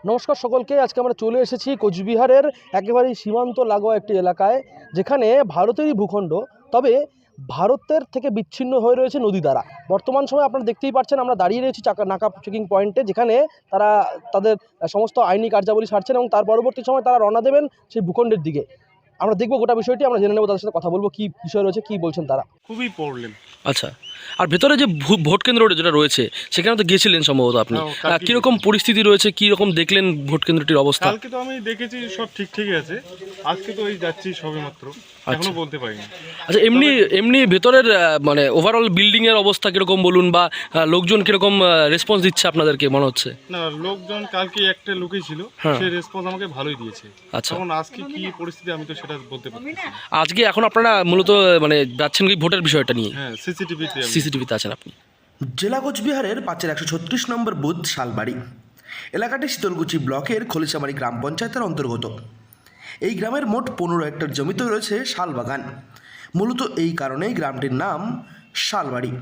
নমস্কার সকলকে। আজকে আমরা চলে এসেছি কোচবিহারের একেবারেই সীমান্ত লাগোয়া একটি এলাকায়, যেখানে ভারতেরই ভূখণ্ড, তবে ভারতের থেকে বিচ্ছিন্ন হয়ে রয়েছে নদী দ্বারা। বর্তমান সময়ে আপনারা দেখতেই পাচ্ছেন, আমরা দাঁড়িয়ে রয়েছি নাকা চেকিং পয়েন্টে, যেখানে তারা তাদের সমস্ত আইনি কার্যাবলী সারছেন এবং তার পরবর্তী সময় তারা রওনা দেবেন সেই ভূখণ্ডের দিকে। আমরা দেখব গোটা বিষয়টি, আমরা জেনে নেব, তাদের সাথে কথা বলবো, কী বিষয় রয়েছে, কী বলছেন তারা। খুবই প্রবলেম। আচ্ছা, আর ভেতরে যে ভোট কেন্দ্র যেটা রয়েছে সেখানে তো গিয়েছিলেন সম্ভবত আপনি, কালকে কীরকম পরিস্থিতি রয়েছে, কীরকম দেখলেন ভোট কেন্দ্রটির অবস্থা? কালকে তো আমি দেখেছি সব ঠিকই আছে, আজকে তো এই যাচ্ছি সবে মাত্র, এখনো বলতে পারিনি। আচ্ছা, এমনি ভেতরের মানে ওভারঅল বিল্ডিং এর অবস্থা কিরকম বলুন, বা লোকজন কিরকম রেসপন্স দিচ্ছে আপনাদেরকে মনে হচ্ছে? না, লোকজন কালকে একটা লোকই ছিল, হ্যাঁ। সে রেসপন্স আমাকে ভালোই দিয়েছে। আচ্ছা, এখন আজকে কি পরিস্থিতি আমি তো সেটা বলতে পারছি না। আজকে এখন আপনারা মূলত মানে যাচ্ছেন কি ভোটের বিষয়টা নিয়ে? হ্যাঁ, সিসিটিভিতে আছেন আপনি। জেলা কোচবিহারের 536 নম্বর বুথ শালবাড়ি এলাকাটি শীতলকুচি ব্লকের খলিশামারি গ্রাম পঞ্চায়েতের অন্তর্গত। এই গ্রামের মোট 15 হেক্টর জমিতে রয়েছে শালবাগান। মূলত এই কারণেই গ্রামটির নাম শালবাড়ি।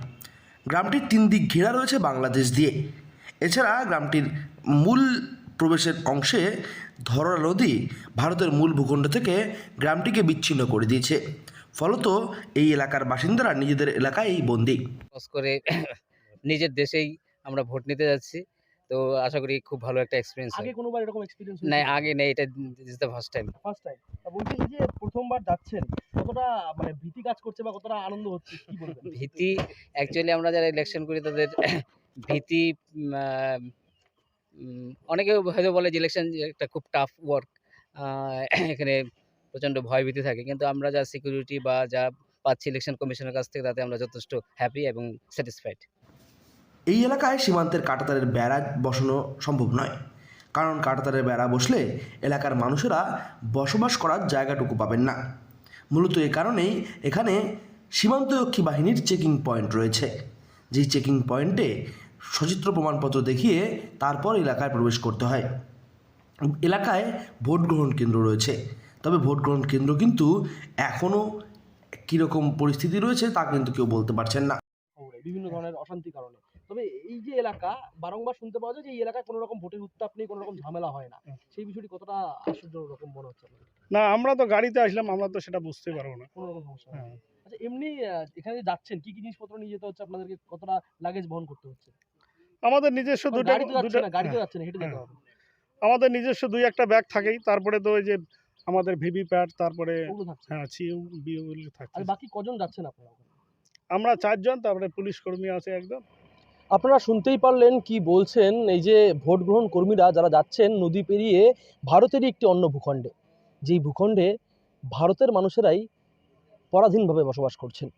গ্রামটির 3 দিক ঘেরা রয়েছে বাংলাদেশ দিয়ে। এছাড়া গ্রামটির মূল প্রবেশের অংশে ধরলা নদী ভারতের মূল ভূখণ্ড থেকে গ্রামটিকে বিচ্ছিন্ন করে দিয়েছে। ফলত এই এলাকার বাসিন্দারা নিজেদের এলাকায় বন্দী করে নিজের দেশেই আমরা ভোট নিতে যাচ্ছি। তো আশা করি খুব ভালো একটা এক্সপেরিয়েন্স আগে হবে। কোনোবার এরকম এক্সপিরিয়েন্স না, আগে নেই, এটা this the first time. First time? বলছি, এই যে প্রথমবার যাচ্ছেন, কতটা মানে ভীতি কাজ করছে বা কতটা আনন্দ হচ্ছে, কি বলবেন? ভীতি, অ্যাকচুয়ালি আমরা যারা ইলেকশন করি তাদের ভীতি, অনেকে হয়তো বলে যে ইলেকশন একটা খুব টাফ ওয়ার্ক, এখানে প্রচণ্ড ভয় ভীতি থাকে, কিন্তু আমরা যা সিকিউরিটি বা যা পাচ্ছি ইলেকশন কমিশনের কাছ থেকে, তাতে আমরা যথেষ্ট হ্যাপি এবং স্যাটিসফাইড। এই এলাকায় সীমান্তের কাঁটাতারের বেড়া বসানো সম্ভব নয়, কারণ কাঁটাতারের বেড়া বসলে এলাকার মানুষেরা বসবাস করার জায়গাটুকু পাবেন না। মূলত এ কারণেই এখানে সীমান্তরক্ষী বাহিনীর চেকিং পয়েন্ট রয়েছে, যেই চেকিং পয়েন্টে সচিত্র প্রমাণপত্র দেখিয়ে তারপর এলাকায় প্রবেশ করতে হয়। এলাকায় ভোট গ্রহণ কেন্দ্র রয়েছে, তবে ভোট গ্রহণ কেন্দ্র কিন্তু এখনও কীরকম পরিস্থিতি রয়েছে তা কিন্তু কেউ বলতে পারছেন না। বিভিন্ন ধরনের অশান্তির কারণে। তবে এই যে এলাকা, বারংবার শুনতে পাওয়া যায় যে এই এলাকায় কোনো রকম ভোটের উত্তাপ নেই, কোনো রকম ঝামেলা হয় না। সেই বিষয়টি কতটা আশ্চর্যজনক মনে হচ্ছে আপনার? না, আমরা তো গাড়িতে আসলাম, আমরা তো সেটা বুঝতে পারবো না। কোনো রকম সমস্যা হয় না। হ্যাঁ। আচ্ছা, এমনি এখানে যে যাচ্ছেন, কি জিনিসপত্র নিয়ে যেতে হচ্ছে আপনাদেরকে? কতটা লাগেজ বহন করতে হচ্ছে? আমাদের নিজস্ব দুটো গাড়িতে যাচ্ছে না, গাড়িতে হ্যাঁ, যাচ্ছে না, হেঁটে যেতে হ্যাঁ। হবে। আমাদের নিজস্ব 2-1টা ব্যাগ থাকেই, তারপরে তো ওই যে আমাদের ভিভি প্যাড, তারপরে ওগুলো থাকছে। হ্যাঁ সিউ বিউগুলো থাকছে। আর বাকি কজন যাচ্ছেন আপনারা? আমরা 4 জন, তারপরে পুলিশ কর্মী আছে একজন। আপনারা শুনতেই পারলেন কি বলছেন এই যে ভোট গ্রহণ কর্মীরা যারা যাচ্ছেন নদী পেরিয়ে ভারতেরই একটি অন্য ভূখণ্ডে, যেই ভূখণ্ডে ভারতের মানুষেরাই পরাধীনভাবে বসবাস করছেন।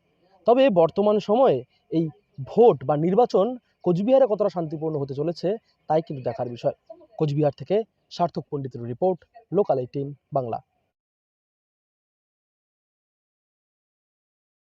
তবে বর্তমান সময়ে এই ভোট বা নির্বাচন কোচবিহারে কতটা শান্তিপূর্ণ হতে চলেছে তাই কিন্তু দেখার বিষয়। কোচবিহার থেকে সার্থক পণ্ডিতের রিপোর্ট, লোকাল 18 বাংলা।